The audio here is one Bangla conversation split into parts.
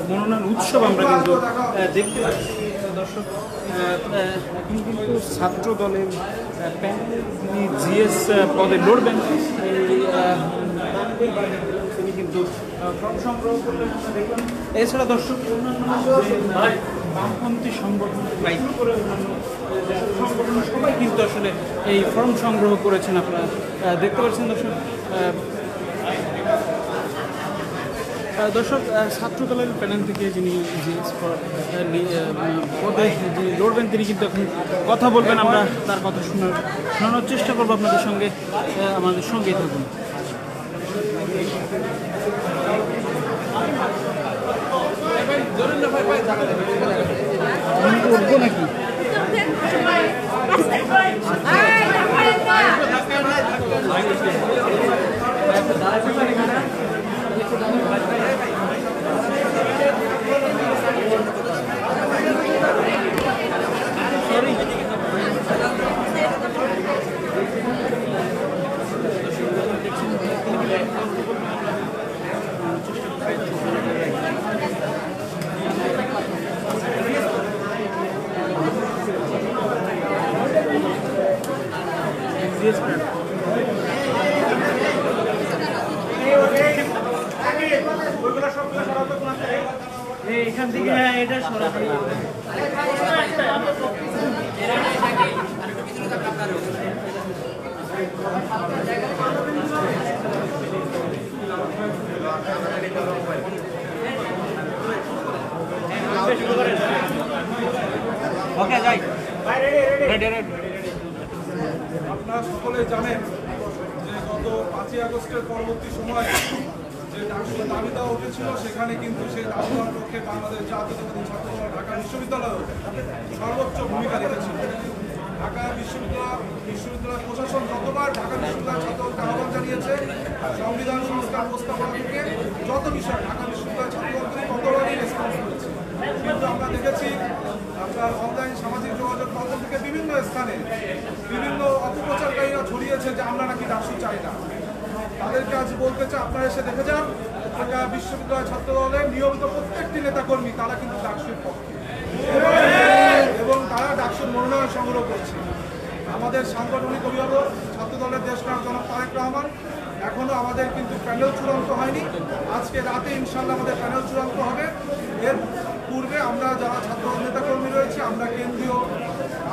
মনোনয়ন উৎসব আমরা কিন্তু দেখতে পাচ্ছি দর্শক। এখন কিন্তু ছাত্র দলের প্যানেলের যিনি জিএস পদে লড়বেন তিনি কিন্তু ফর্ম সংগ্রহ করলেন দেখলাম। এছাড়া দর্শক বামপন্থী সংগঠন করে অন্যান্য সংগঠন সবাই কিন্তু আসলে এই ফর্ম সংগ্রহ করেছেন, আপনারা দেখতে পাচ্ছেন দর্শক। দর্শক ছাত্র দলের প্যানেল থেকে যিনি পদে যিনি লড়বেন তিনি কিন্তু এখন কথা বলবেন, আমরা তার কথা শোনানোর চেষ্টা করবো আপনাদের সঙ্গে, আমাদের সঙ্গেই থাকুন। উঠবো নাকি? এখান থেকে এটা সরাসরি ওকে যাই। আপনারা সকলে জানেন যে গত 5ই আগস্টের পরবর্তী সময়ে যে দাবি দেওয়া উঠেছিল, সেখানে কিন্তু সেই দাবি দেওয়ার পক্ষে বাংলাদেশ জাতীয়তাবাদী ছাত্র দল ঢাকা বিশ্ববিদ্যালয় সর্বোচ্চ ভূমিকা রেখেছিল। ঢাকা বিশ্ববিদ্যালয় প্রশাসন যতবার ঢাকা বিশ্ববিদ্যালয় ছাত্রদলকে আহ্বান জানিয়েছে সংবিধান সংস্কার প্রস্তাবনা থেকে যত বিষয় ঢাকা বিশ্ববিদ্যালয় ছাত্রদলকে ততবারই রেসপন্স করেছে। কিন্তু আমরা দেখেছি আপনার অনলাইন সামাজিক যোগাযোগ মাধ্যম থেকে বিভিন্ন স্থানে বিভিন্ন অপপ্রচারকারীরা ছড়িয়েছে যে আমরা নাকি ডাকসু চাই না। তাদেরকে আজ বলতে চাই, আপনারা এসে দেখে যান ঢাকা বিশ্ববিদ্যালয় ছাত্র দলের নিয়মিত প্রত্যেকটি নেতাকর্মী তারা কিন্তু ডাকসুর পক্ষে এবং তারা ডাকসুর মনোনয়ন সংগ্রহ করছে। আমাদের সাংগঠনিক অভিভাবক ছাত্র দলের দেশনায়ক জনাব তারেক রহমান, এখনো আমাদের কিন্তু প্যানেল চূড়ান্ত হয়নি। আজকে রাতে ইনশাল্লাহ আমাদের প্যানেল চূড়ান্ত হবে। এর পূর্বে আমরা যারা ছাত্র নেতাকর্মী রয়েছে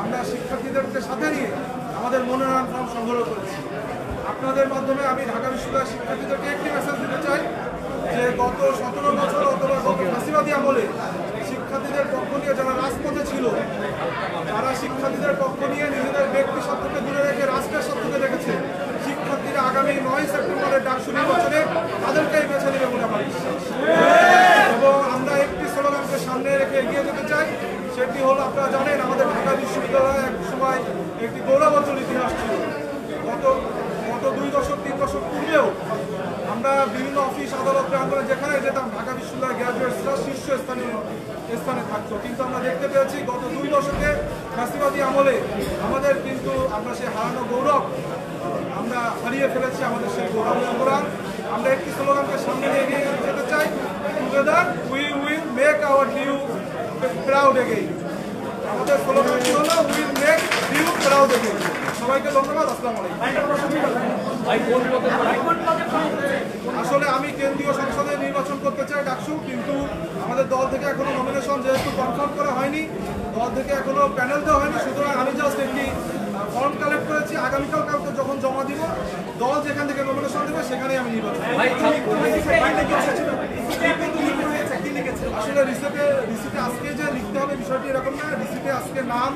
আমরা শিক্ষার্থীদেরকে সাথে নিয়ে আমাদের মনোনয়ন ফর্ম সংগ্রহ করেছি। আপনাদের মাধ্যমে আমি ঢাকা বিশ্ববিদ্যালয়ের শিক্ষার্থীদেরকে একটি মেসেজ দিতে চাই যে গত 17 বছর অথবা গত ফাঁসিবাদী আমলে শিক্ষার্থীদের পক্ষ নিয়ে যারা রাজপথে ছিল, যারা শিক্ষার্থীদের পক্ষ নিয়ে নিজেদের ব্যক্তি স্বার্থকে দূরে রেখে রাষ্ট্রের স্বার্থকে রেখেছে, শিক্ষার্থীরা আগামী 9 সেপ্টেম্বরের ডাকসু নির্বাচনে তাদেরকেই বেছে নেবে বলে আমার বিশ্বাস। এবং আমরা একটি স্লোগানকে সামনে রেখে এগিয়ে যেতে চাই, সেটি হলো আপনারা জানেন আমাদের ঢাকা বিশ্ববিদ্যালয়ে এক সময় একটি গৌরবোজ্জ্বল ইতিহাস ছিল। গত 2 দশক 3 দশক পূর্বেও আমরা বিভিন্ন অফিস আদালত প্রাঙ্গণে যেখানে যেতাম ঢাকা বিশ্ববিদ্যালয়ের গ্র্যাজুয়েটসরা শীর্ষস্থানে থাকতো। কিন্তু আমরা দেখতে পেয়েছি গত 2 দশকে ফ্যাসিবাদী আমলে আমাদের কিন্তু আমরা সেই হারানো গৌরব আমরা হারিয়ে ফেলেছি, আমাদের সেই গৌরব। সুতরাং আমরা একটি স্লোগানকে সামনে নিয়ে এগিয়ে যেতে চাই, together we will make our DU proud again. আমাদের স্লোগানটি হলো will make DU proud again. সবাইকে ধন্যবাদ। আসসালামু আলাইকুম। আসলে আমি কেন্দ্রীয় সংসদে নির্বাচন করতে চাই ডাকসু, কিন্তু আমাদের দল থেকে এখনো নমিনেশন যেহেতু কনফার্ম করা হয়নি, দল থেকে এখনো প্যানেল দেওয়া হয়নি, সুতরাং আমি জাস্ট একটি ফর্ম কালেক্ট করেছি। আগামীকাল কাউকে যখন জমা দিব, দল যেখান থেকে নমিনেশন দেবে সেখানেই আমি নির্বাচন। আসলে রিসিটে আজকে যে লিখতে হবে বিষয়টি এরকম না। রিসিটে আজকে নাম,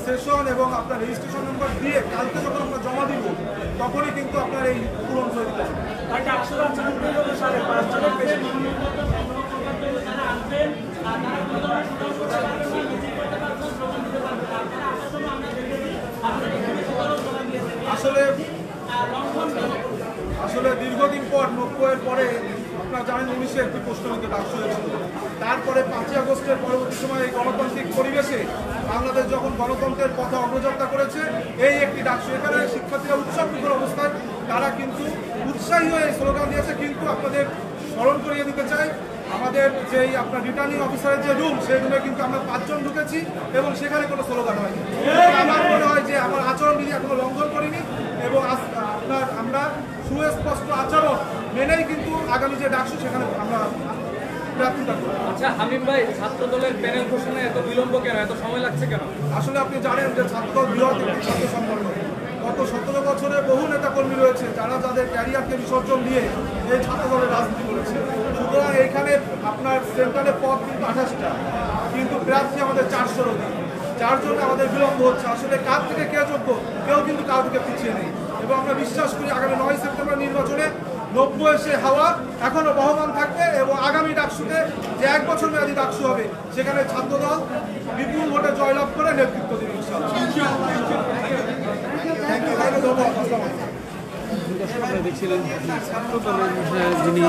সেশন এবং আপনার রেজিস্ট্রেশন নাম্বার দিয়ে কালকে যখন আমরা জমা দিব তখনই কিন্তু আপনার এই পূরণ করে দিতে হবে। আসলে দীর্ঘদিন পর 90-এর পরে আপনারা জানেন 19-এ একটি প্রশ্নবিদ্ধ ডাকসু হয়েছিল। তারপরে 5ই আগস্টের পরবর্তী সময় এই গণতান্ত্রিক পরিবেশে বাংলাদেশ যখন গণতন্ত্রের পথে অগ্রযাত্রা করেছে, এই একটি ডাকসু। এখানে শিক্ষার্থীরা উৎসবমুখর অবস্থায় তারা কিন্তু উৎসাহী হয়ে স্লোগান দিয়েছে। কিন্তু আপনাদের স্মরণ করিয়ে দিতে চাই, আমাদের যেই আপনার রিটার্নিং অফিসারের যে রুম, সেই রুমে কিন্তু আমরা 5 জন ঢুকেছি এবং সেখানে কোনো স্লোগান হয়নি। আমার মনে হয় যে আমার আচরণবিধি এখনো লঙ্ঘন করিনি এবং আমরা সুস্পষ্ট আচরণ মেনেই কিন্তু আগামী যে ডাকসু সেখানে আমরা প্রার্থীতা করব। আচ্ছা হামিম ভাই, ছাত্র দলের প্যানেল ঘোষণায় এত বিলম্ব কেন, এত সময় লাগছে কেন? আসলে আপনি জানেন যে ছাত্রদল বৃহৎ একটি ছাত্র সংগঠন। গত 17 বছরে বহু নেতাকর্মী রয়েছে যারা যাদের ক্যারিয়ারকে বিসর্জন দিয়ে এই ছাত্রদলের রাজনীতি করেছে। সুতরাং এইখানে আপনার সেন্ট্রালে পদ কিন্তু 28টা, কিন্তু প্রার্থী আমাদের 400-র অধিক, যার জন্য আমাদের বিলম্ব হচ্ছে। আসলে কার থেকে কে যোগ্য, কেউ কিন্তু কারো থেকে পিছিয়ে নেই এবং আমরা বিশ্বাস করি আগামী 9 সেপ্টেম্বর নির্বাচনে 90 এসে হাওয়া এখনো বহমান থাকবে এবং আগামী ডাকসুতে যে 1 বছর মেয়াদী ডাকসু হবে সেখানে ছাত্রদল বিপুল ভোটে জয়লাভ করে নেতৃত্ব দেবে ইনশাআল্লাহ। দর্শক আপনারা দেখছিলেন ছাত্র দলের যিনি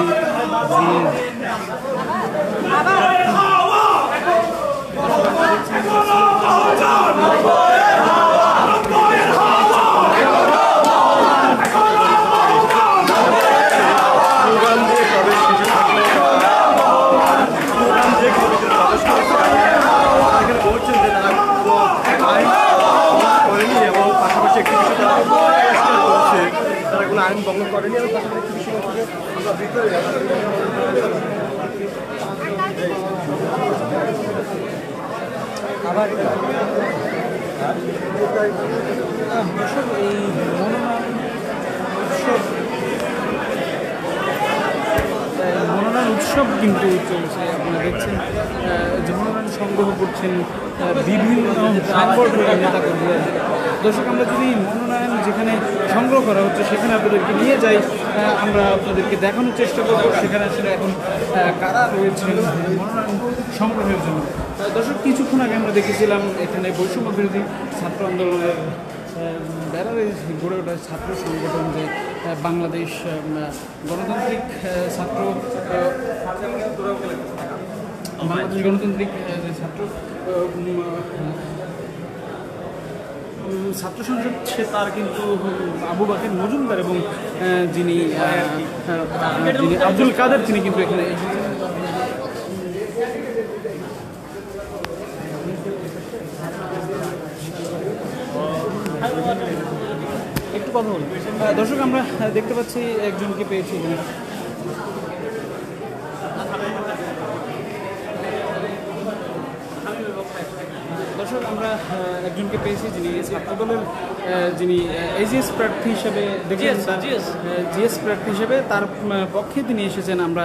আইন ভঙ্গ করেনি এবং পাশাপাশি কিছু বিষয় আমরা ভিতরে আবার দর্শক এই মনোনয়ন উৎসব কিন্তু চলছে। আপনারা দেখছেন যে মনোনয়ন সংগ্রহ করছেন বিভিন্ন সংগঠনের নেতাকর্মীরা। দর্শক আমরা যদি মনোনয়ন যেখানে সংগ্রহ করা হচ্ছে সেখানে আপনাদেরকে নিয়ে যাই, আমরা আপনাদেরকে দেখানোর চেষ্টা করবো সেখানে আসলে এখন কারা রয়েছেন মনোনয়ন সংগ্রহের জন্য। দর্শক কিছুক্ষণ আগে আমরা দেখেছিলাম এখানে বৈষম্য বিরোধী ছাত্র আন্দোলনের ব্যানারে গড়ে ওঠা ছাত্র সংগঠন যে বাংলাদেশ গণতান্ত্রিক ছাত্র বাংলাদেশ গণতান্ত্রিক ছাত্র ছাত্র সংসদ, সে তার কিন্তু আবু বাকের মজুমদার এবং যিনি আব্দুল কাদের তিনি কিন্তু এখানে একটু কথা বলুন। দর্শক আমরা দেখতে পাচ্ছি একজনকে পেয়েছি এখানে। দর্শক আমরা একজনকে পেয়েছি যিনি ছাত্রদলের যিনি এজিএস প্রার্থী হিসেবে জিএস প্রার্থী হিসেবে তার পক্ষে তিনি এসেছেন। আমরা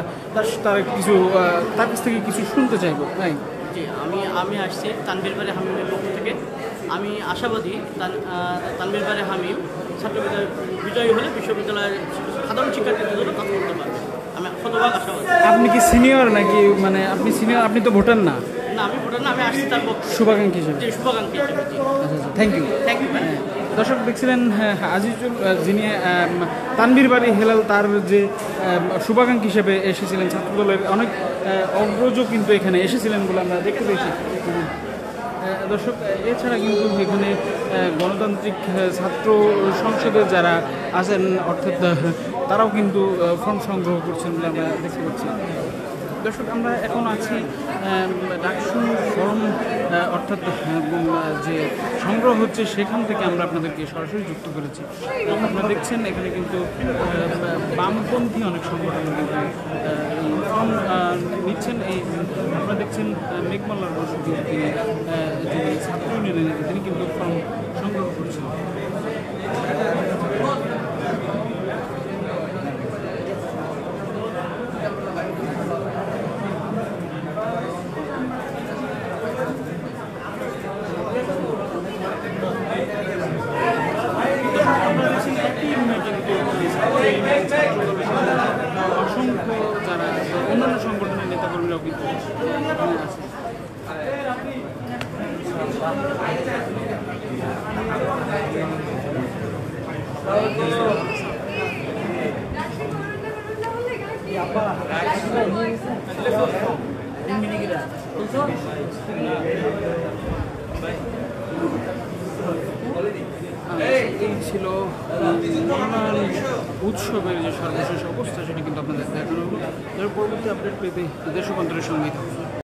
তার কিছু তার কাছ থেকে কিছু শুনতে চাইবো। তাই জি, আমি আসছি তানভীর বারে হামিমের পক্ষ থেকে। আমি আশাবাদী তানভীর বারে হামিম ছাত্র বিজয়ী হলে বিশ্ববিদ্যালয়ের সাধারণ শিক্ষার্থীদের জন্য কাজ করতে পারবে। আমি শতভাগ আশাবাদী। আপনি কি সিনিয়র নাকি, মানে আপনি সিনিয়র, আপনি তো ভোটার না? না, আমি ভোটার না, আমি আসছি তার পক্ষে শুভাকাঙ্ক্ষী হিসেবে। জি, শুভাকাঙ্ক্ষী হিসেবে। জি, থ্যাংক ইউ। Thank you. দর্শক দেখছিলেন আজিজুল, যিনি তানভীর বাড়ি হেলাল, তার যে শুভাকাঙ্ক্ষী হিসেবে এসেছিলেন। ছাত্রদলের অনেক অগ্রজ কিন্তু এখানে এসেছিলেন বলে আমরা দেখতে পেয়েছি। দর্শক এছাড়া কিন্তু এখানে গণতান্ত্রিক ছাত্র সংসদের যারা আছেন অর্থাৎ তারাও কিন্তু ফর্ম সংগ্রহ করছেন বলে আমরা দেখতে পাচ্ছি। দর্শক আমরা এখন আছি ডাকসু ফর্ম অর্থাৎ যে সংগ্রহ হচ্ছে সেখান থেকে আমরা আপনাদেরকে সরাসরি যুক্ত করেছি। আপনারা দেখছেন এখানে কিন্তু বামপন্থী অনেক সংগঠন কিন্তু এই ফর্ম নিচ্ছেন। এই আপনারা দেখছেন মেঘমাল্লার বসতি, তিনি যে ছাত্র ইউনিয়নের নেতা, তিনি কিন্তু ফর্ম সংগ্রহ করছেন। অসংখ্য যারা অন্যান্য সংগঠনের নেতাকর্মীরাও কিন্তু এই ছিল মনোনয়ন উৎসবের যে সর্বশেষ অবস্থা সেটি কিন্তু আপনাদের দেখানো হলো। এর পরবর্তী আপডেট পেতে দেশ রূপান্তরের সঙ্গেই থাকুন।